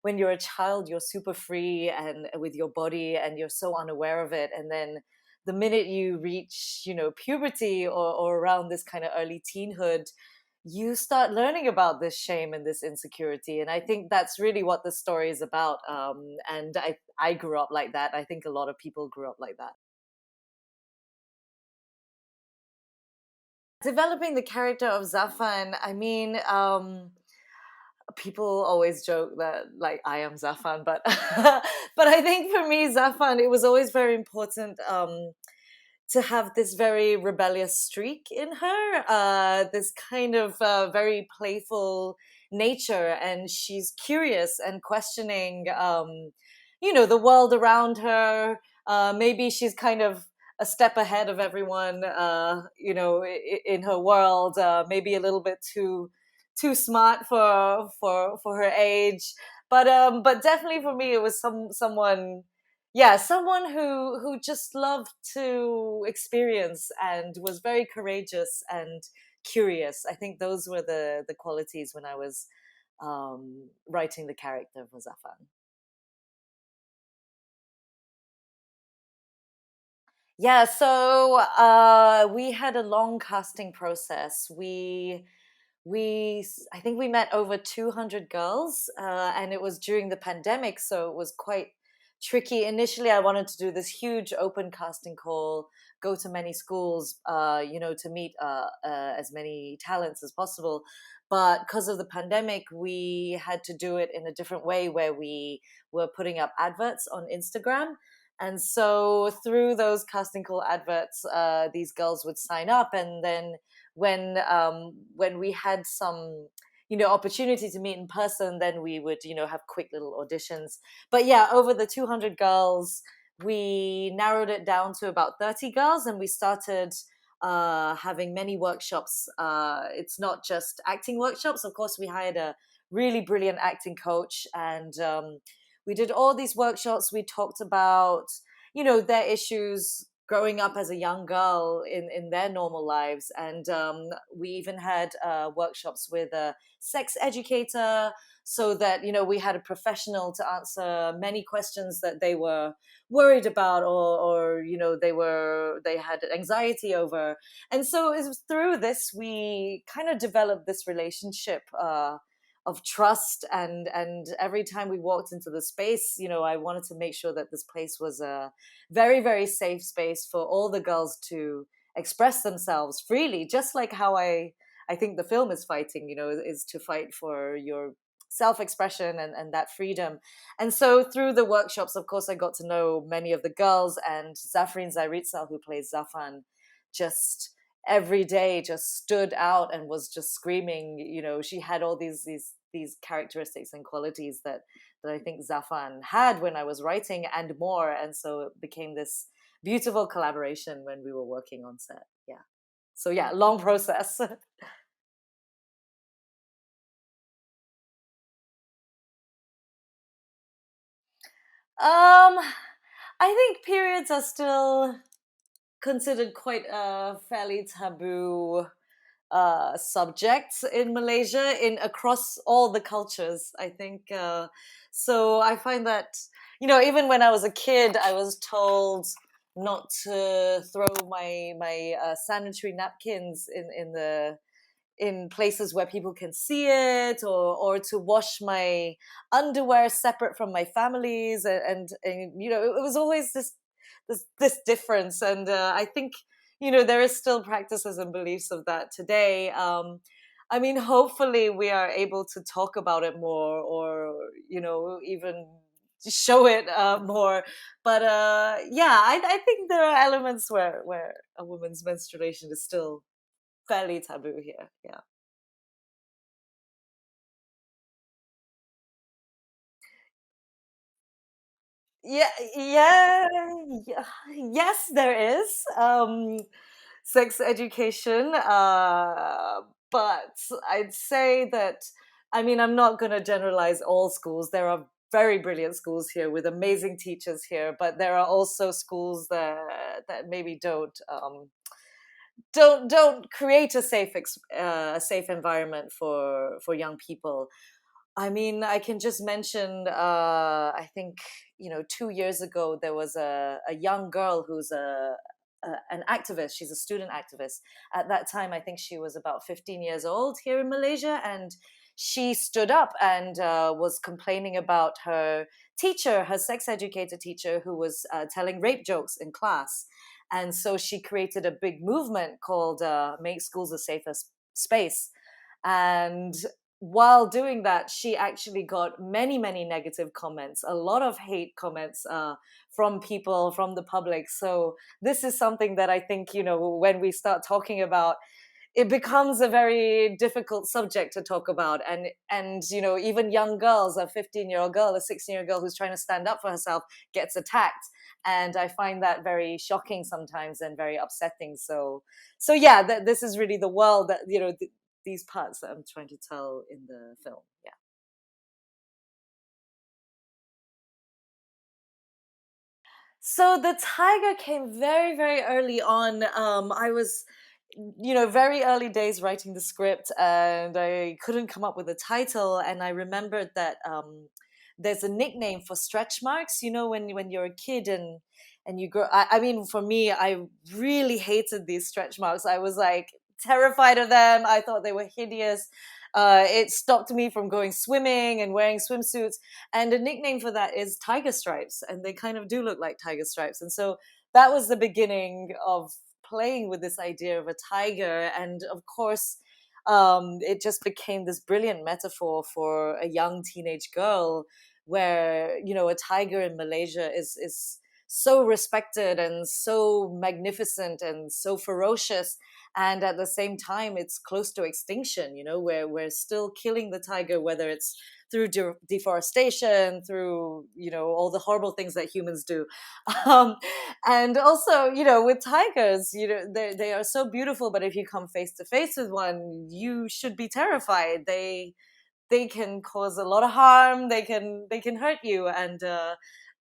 when you're a child, you're super free and with your body, and you're so unaware of it. And then the minute you reach, puberty, or around this kind of early teenhood, you start learning about this shame and this insecurity. And I think that's really what the story is about. And I grew up like that. I think a lot of people grew up like that. Developing the character of Zafan, I mean, people always joke that like I am Zafan, but but I think for me, Zafan, it was always very important to have this very rebellious streak in her, this kind of very playful nature, and she's curious and questioning, the world around her. Maybe she's kind of a step ahead of everyone, in her world. Maybe a little bit too smart for her age, but definitely for me, it was someone, yeah, someone who just loved to experience and was very courageous and curious. I think those were the qualities when I was writing the character for Zafan. Yeah, so we had a long casting process. I think we met over 200 girls, and it was during the pandemic, so it was quite tricky. Initially, I wanted to do this huge open casting call, go to many schools, to meet as many talents as possible. But because of the pandemic, we had to do it in a different way, where we were putting up adverts on Instagram. And so through those casting call adverts, these girls would sign up, and then when we had some opportunity to meet in person, then we would have quick little auditions. But yeah, over the 200 girls, we narrowed it down to about 30 girls, and we started having many workshops. It's not just acting workshops. Of course, we hired a really brilliant acting coach, and we did all these workshops. We talked about their issues growing up as a young girl in their normal lives. And we even had workshops with a sex educator, so that, we had a professional to answer many questions that they were worried about, or they had anxiety over. And so it was through this we kind of developed this relationship of trust, and every time we walked into the space, I wanted to make sure that this place was a very, very safe space for all the girls to express themselves freely, just like how I think the film is fighting, is to fight for your self-expression and that freedom. And so through the workshops, of course, I got to know many of the girls, and Zafrin Zairitzel, who plays Zafan, just every day just stood out and was just screaming. She had all these characteristics and qualities that I think Zafan had when I was writing, and more. And so it became this beautiful collaboration when we were working on set. Yeah. So yeah, long process. I think periods are still considered quite a fairly taboo subject in Malaysia, in across all the cultures. I think so. I find that even when I was a kid, I was told not to throw my sanitary napkins in places where people can see it, or to wash my underwear separate from my family's, and it was always this difference. And I think there is still practices and beliefs of that today. I mean, hopefully we are able to talk about it more, or even show it more. But yeah, I think there are elements where a woman's menstruation is still fairly taboo here. Yeah. Yeah, yeah, yeah, yes, there is sex education, but I'd say that, I mean, I'm not going to generalize all schools. There are very brilliant schools here with amazing teachers here, but there are also schools that maybe don't create a safe environment for young people. I mean, I can just mention, I think, 2 years ago, there was a young girl who's an activist. She's a student activist. At that time, I think she was about 15 years old here in Malaysia. And she stood up and was complaining about her teacher, her sex educator teacher, who was telling rape jokes in class. And so she created a big movement called Make Schools a Safer Space. And while doing that, she actually got many, many negative comments, a lot of hate comments from people, from the public. So this is something that I think, when we start talking about, it becomes a very difficult subject to talk about. And even young girls, a 15-year-old girl, a 16-year-old girl who's trying to stand up for herself gets attacked. And I find that very shocking sometimes and very upsetting. So yeah, this is really the world that, these parts that I'm trying to tell in the film. Yeah. So the tiger came very, very early on. I was, very early days writing the script, and I couldn't come up with a title. And I remembered that there's a nickname for stretch marks. When you're a kid and you grow. I mean, for me, I really hated these stretch marks. I was like terrified of them. I thought they were hideous. It stopped me from going swimming and wearing swimsuits. And a nickname for that is tiger stripes, and they kind of do look like tiger stripes. And so that was the beginning of playing with this idea of a tiger. And of course, it just became this brilliant metaphor for a young teenage girl, where a tiger in Malaysia is so respected and so magnificent and so ferocious, and at the same time it's close to extinction, where we're still killing the tiger, whether it's through deforestation, through all the horrible things that humans do. um, and also, with tigers, they are so beautiful, but if you come face to face with one, you should be terrified. They can cause a lot of harm. They can hurt you. And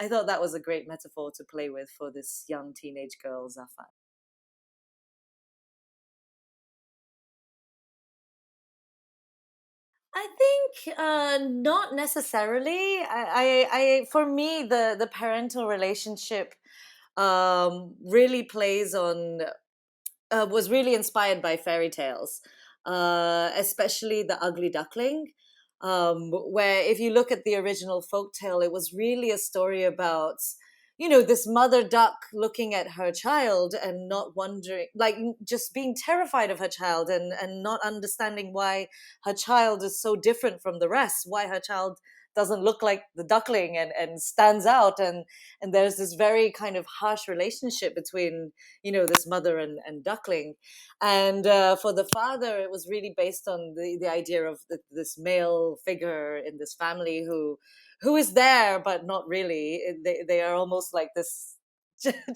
I thought that was a great metaphor to play with for this young teenage girl, Zafan. I think not necessarily. For me, the parental relationship really plays on was really inspired by fairy tales, especially The Ugly Duckling, where if you look at the original folk tale, it was really a story about, this mother duck looking at her child and not wondering, like just being terrified of her child, and not understanding why her child is so different from the rest, why her child doesn't look like the duckling and stands out. And there's this very kind of harsh relationship between this mother and duckling. And for the father, it was really based on the idea of this male figure in this family who is there but not really. They are almost like this,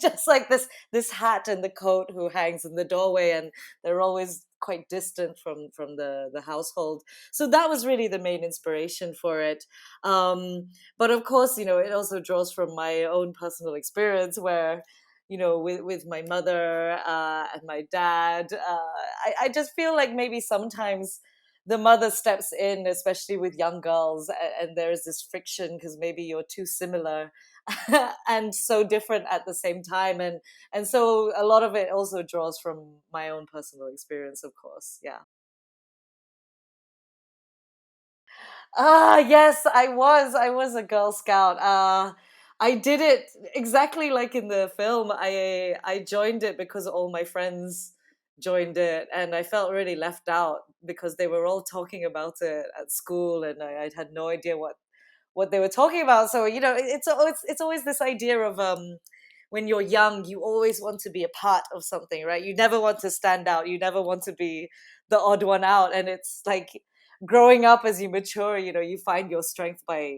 just like this hat and the coat who hangs in the doorway, and they're always quite distant from the household. So that was really the main inspiration for it. But of course, it also draws from my own personal experience, where with my mother and my dad, I just feel like maybe sometimes the mother steps in, especially with young girls, and there's this friction because maybe you're too similar and so different at the same time. And so a lot of it also draws from my own personal experience, of course. Yeah. Yes, I was a Girl Scout. I did it exactly like in the film. I joined it because all my friends joined it, and I felt really left out because they were all talking about it at school, and I had no idea what they were talking about. So it's always this idea of when you're young, you always want to be a part of something, right? You never want to stand out. You never want to be the odd one out. And it's like growing up, as you mature, you find your strength by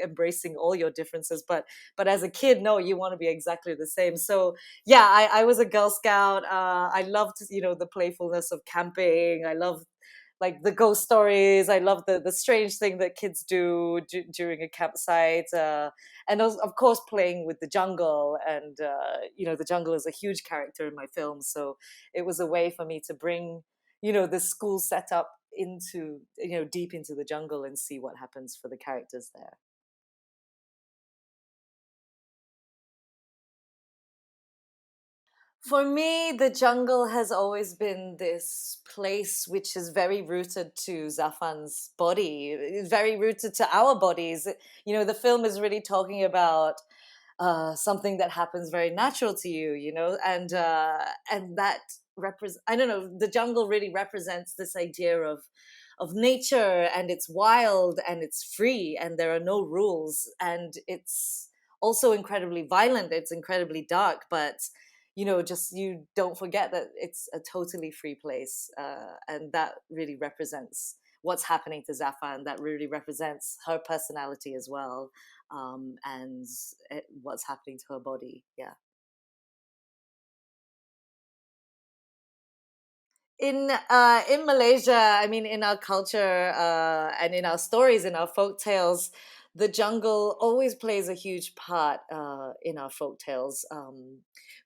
embracing all your differences. But as a kid, no, you want to be exactly the same. So yeah, I was a Girl Scout. I loved the playfulness of camping. I loved like the ghost stories. I love the strange thing that kids do during a campsite, and of course playing with the jungle. And the jungle is a huge character in my film, so it was a way for me to bring the school setup into, deep into the jungle and see what happens for the characters there. For me, the jungle has always been this place which is very rooted to Zafan's body, very rooted to our bodies. The film is really talking about something that happens very natural to you, and that represent. I don't know. The jungle really represents this idea of nature, and it's wild and it's free, and there are no rules, and it's also incredibly violent. It's incredibly dark, but just you don't forget that it's a totally free place, and that really represents what's happening to Zafan. That really represents her personality as well, and what's happening to her body. Yeah. In Malaysia, I mean, in our culture, and in our stories, in our folk tales, the jungle always plays a huge part in our folk tales.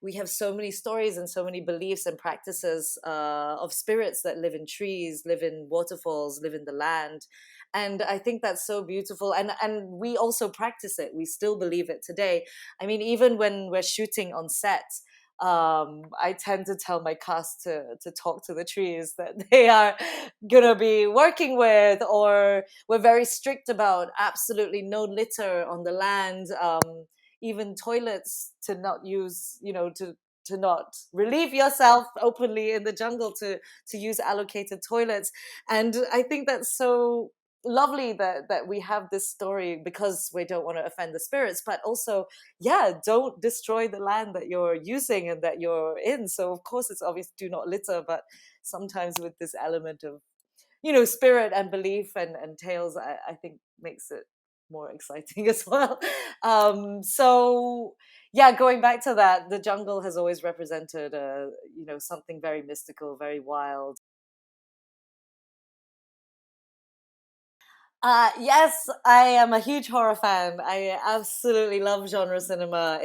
We have so many stories and so many beliefs and practices of spirits that live in trees, live in waterfalls, live in the land. And I think that's so beautiful. And we also practice it. We still believe it today. I mean, even when we're shooting on set, I tend to tell my cast to talk to the trees that they are gonna be working with, or we're very strict about absolutely no litter on the land, even toilets to not use, to not relieve yourself openly in the jungle, to use allocated toilets. And I think that's so lovely that we have this story, because we don't want to offend the spirits, but also, yeah, don't destroy the land that you're using and that you're in. So of course it's obvious, do not litter, but sometimes with this element of, spirit and belief and tales, I think makes it more exciting as well. So yeah, going back to that, the jungle has always represented something very mystical, very wild. Yes, I am a huge horror fan. I absolutely love genre cinema.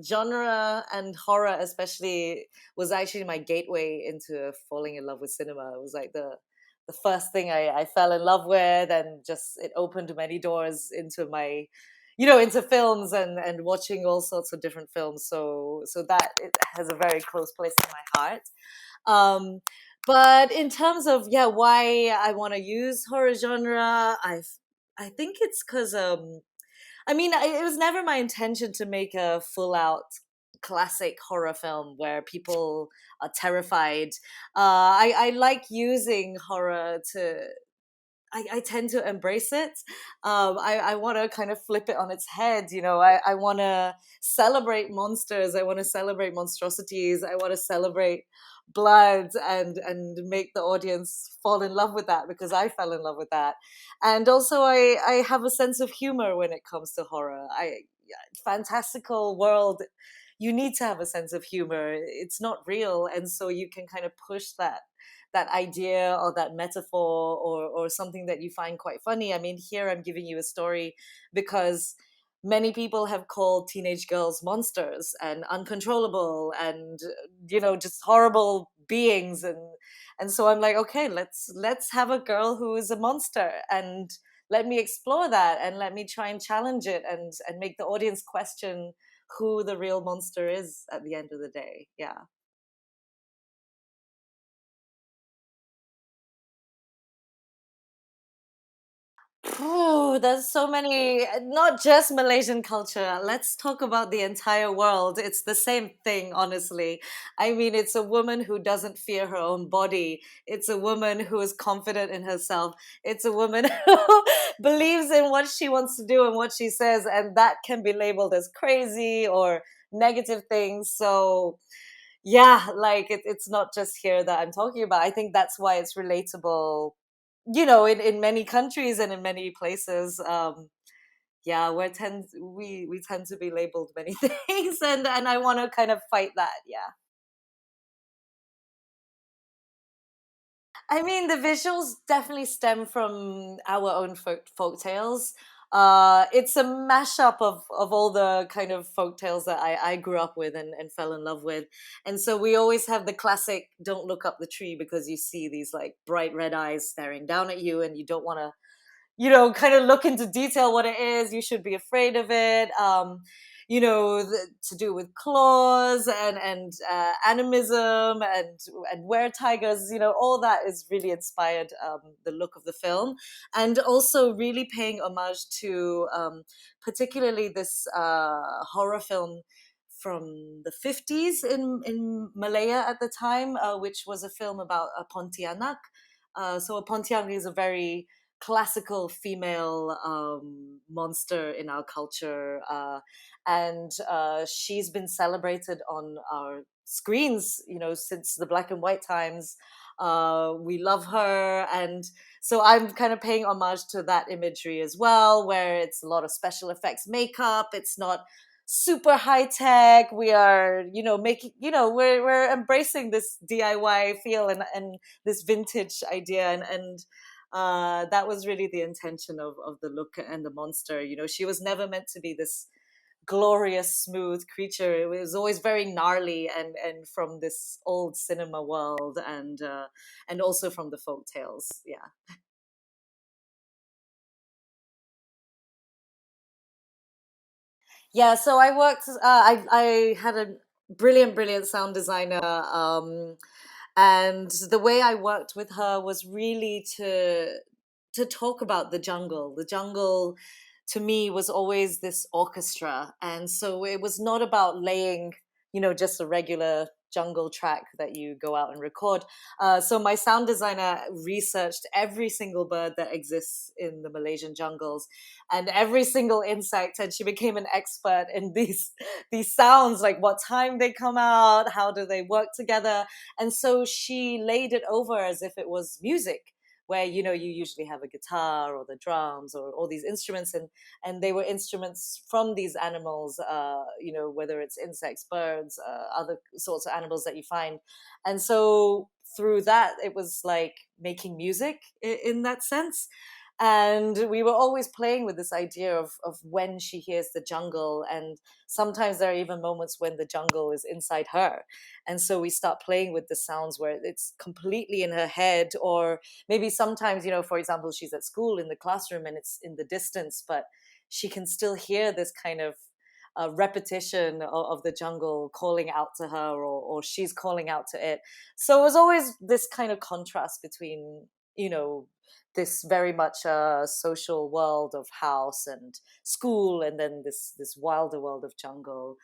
Genre and horror especially was actually my gateway into falling in love with cinema. It was like the first thing I fell in love with, and just it opened many doors into my, into films and watching all sorts of different films. So that it has a very close place in my heart. Um, but in terms of, yeah, why I want to use horror genre, I think it's because I mean, it was never my intention to make a full out classic horror film where people are terrified. I like using horror to. I tend to embrace it. I want to kind of flip it on its head. I want to celebrate monsters. I want to celebrate monstrosities. I want to celebrate blood, and make the audience fall in love with that, because I fell in love with that. And also, I have a sense of humor when it comes to horror. Fantastical world. You need to have a sense of humor. It's not real, and so you can kind of push that idea or that metaphor, or something that you find quite funny. I mean, here I'm giving you a story because many people have called teenage girls monsters and uncontrollable, and just horrible beings, and so I'm like, okay, let's have a girl who is a monster, and let me explore that, and let me try and challenge it, and make the audience question who the real monster is at the end of the day. Yeah. There's so many, not just Malaysian culture. Let's talk about the entire world. It's the same thing, honestly. I mean, it's a woman who doesn't fear her own body. It's a woman who is confident in herself. It's a woman who believes in what she wants to do and what she says, and that can be labeled as crazy or negative things. So, yeah, like it's not just here that I'm talking about. I think that's why it's relatable, in many countries and in many places. Yeah, we tend to be labeled many things, and I want to kind of fight that. Yeah. I mean, the visuals definitely stem from our own folk tales. It's a mashup of all the kind of folk tales that I grew up with and fell in love with. And so we always have the classic "Don't look up the tree" because you see these like bright red eyes staring down at you, and you don't want to, kind of look into detail what it is. You should be afraid of it. To do with claws and animism and were tigers. All that is really inspired the look of the film, and also really paying homage to particularly this horror film from the 50s in Malaya at the time, which was a film about a Pontianak. So a Pontianak is a very classical female monster in our culture, and she's been celebrated on our screens, since the black and white times. We love her, and so I'm kind of paying homage to that imagery as well, where it's a lot of special effects makeup. It's not super high tech. We are, making, we're embracing this DIY feel and this vintage idea, and that was really the intention of the look and the monster. She was never meant to be this glorious, smooth creature. It was always very gnarly and from this old cinema world, and also from the folk tales. Yeah. Yeah, so I worked. I had a brilliant, brilliant sound designer, and the way I worked with her was really to talk about the jungle. The jungle, to me, was always this orchestra, and so it was not about laying, just a regular jungle track that you go out and record. So my sound designer researched every single bird that exists in the Malaysian jungles and every single insect, and she became an expert in these sounds, like what time they come out, how do they work together. And so she laid it over as if it was music, where you usually have a guitar or the drums or all these instruments, and they were instruments from these animals, whether it's insects, birds, other sorts of animals that you find. And so through that, it was like making music in that sense. And we were always playing with this idea of when she hears the jungle, and sometimes there are even moments when the jungle is inside her. And so we start playing with the sounds where it's completely in her head, or maybe sometimes, for example, she's at school in the classroom and it's in the distance, but she can still hear this kind of repetition of the jungle calling out to her, or she's calling out to it. So it was always this kind of contrast between, you know this very much social world of house and school, and then this wilder world of jungle.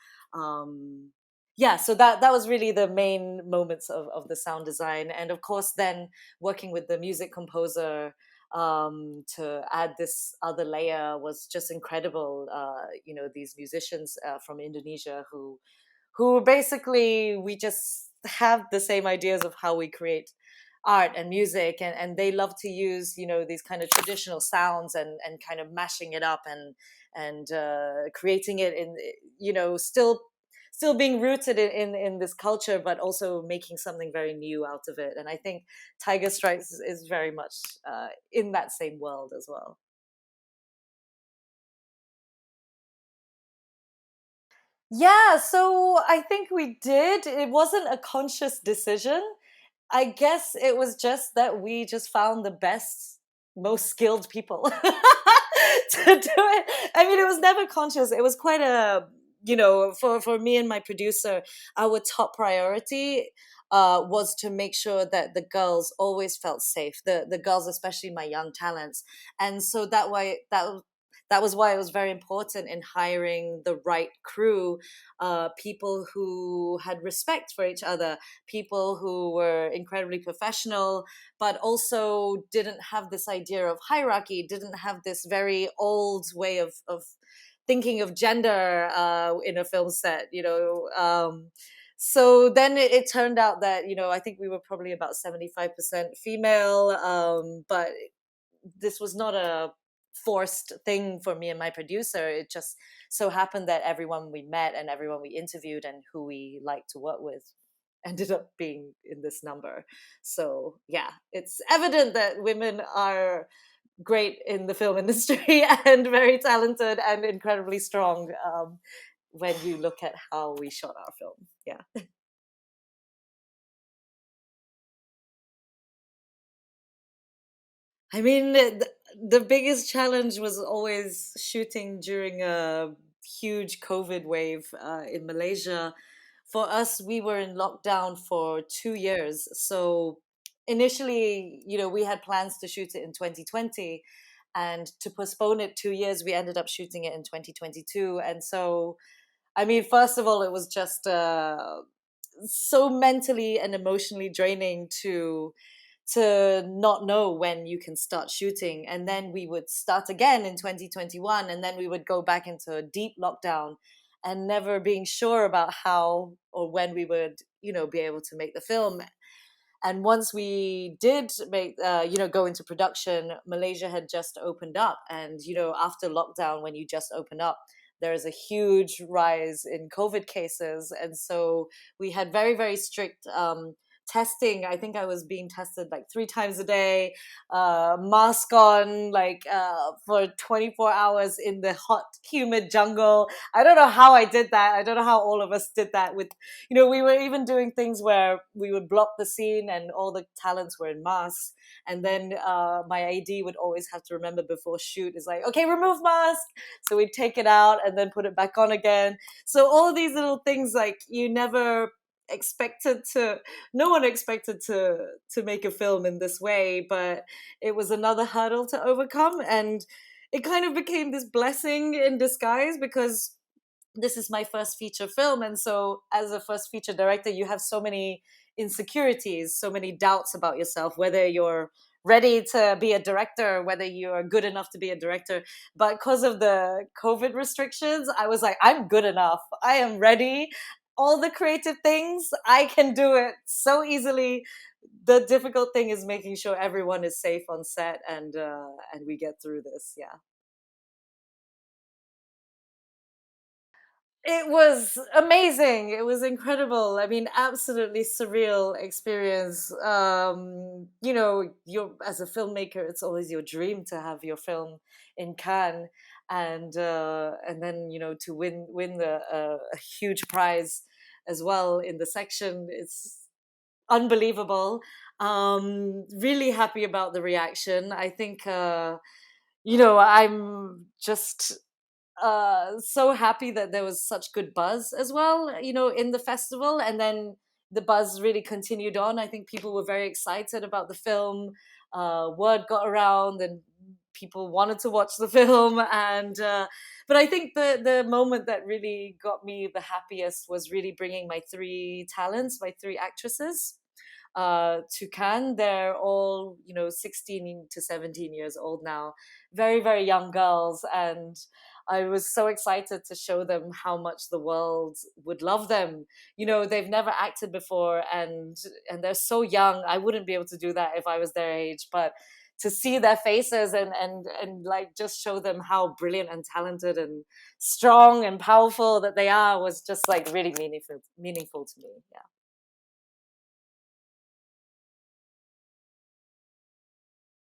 Yeah, so that was really the main moments of the sound design, and of course then working with the music composer to add this other layer was just incredible. These musicians from Indonesia who basically, we just have the same ideas of how we create art and music, and they love to use these kind of traditional sounds and kind of mashing it up and creating it in, still being rooted in this culture, but also making something very new out of it. And I think Tiger Stripes is very much in that same world as well. Yeah, so I think we did. It wasn't a conscious decision. I guess it was just that we just found the best, most skilled people to do it. I mean, it was never conscious. It was quite a, for me and my producer, our top priority was to make sure that the girls always felt safe. The girls, especially my young talents, and so that was why it was very important in hiring the right crew, people who had respect for each other, people who were incredibly professional, but also didn't have this idea of hierarchy, didn't have this very old way of thinking of gender in a film set. So then it turned out that, I think we were probably about 75% female, but this was not a forced thing for me and my producer. It just so happened that everyone we met and everyone we interviewed and who we liked to work with ended up being in this number. So yeah, it's evident that women are great in the film industry and very talented and incredibly strong, when you look at how we shot our film. Yeah. I mean, the biggest challenge was always shooting during a huge COVID wave in Malaysia. For us, we were in lockdown for 2 years. So initially, we had plans to shoot it in 2020. And to postpone it 2 years, we ended up shooting it in 2022. And so, I mean, first of all, it was just so mentally and emotionally draining to not know when you can start shooting. And then we would start again in 2021, and then we would go back into a deep lockdown, and never being sure about how or when we would be able to make the film. And once we did make go into production, Malaysia had just opened up. And after lockdown, when you just open up, there is a huge rise in COVID cases. And so we had very, very strict testing. I think I was being tested like 3 times a day, mask on, like for 24 hours in the hot, humid jungle. I don't know how I did that. I don't know how all of us did that. With, we were even doing things where we would block the scene and all the talents were in masks. And then my AD would always have to remember before shoot, is like, okay, remove mask. So we'd take it out and then put it back on again. So all these little things, like, you never expected to no one expected to make a film in this way, but it was another hurdle to overcome. And it kind of became this blessing in disguise, because this is my first feature film. And so as a first feature director, you have so many insecurities, so many doubts about yourself, whether you're ready to be a director, whether you're good enough to be a director. But because of the COVID restrictions, I was like, I'm good enough, I am ready. All the creative things, I can do it so easily. The difficult thing is making sure everyone is safe on set, and we get through this. Yeah. It was amazing. It was incredible. I mean, absolutely surreal experience. You're, as a filmmaker, it's always your dream to have your film in Cannes, and then to win a huge prize as well in the section. It's unbelievable. Really happy about the reaction. I think I'm just so happy that there was such good buzz as well, in the festival. And then the buzz really continued on. I think people were very excited about the film. Word got around, and people wanted to watch the film. And but I think the moment that really got me the happiest was really bringing my three actresses to Cannes. They're all, 16 to 17 years old now, very, very young girls. And I was so excited to show them how much the world would love them. They've never acted before, and they're so young. I wouldn't be able to do that if I was their age, but to see their faces and like just show them how brilliant and talented and strong and powerful that they are was just like really meaningful to me. Yeah.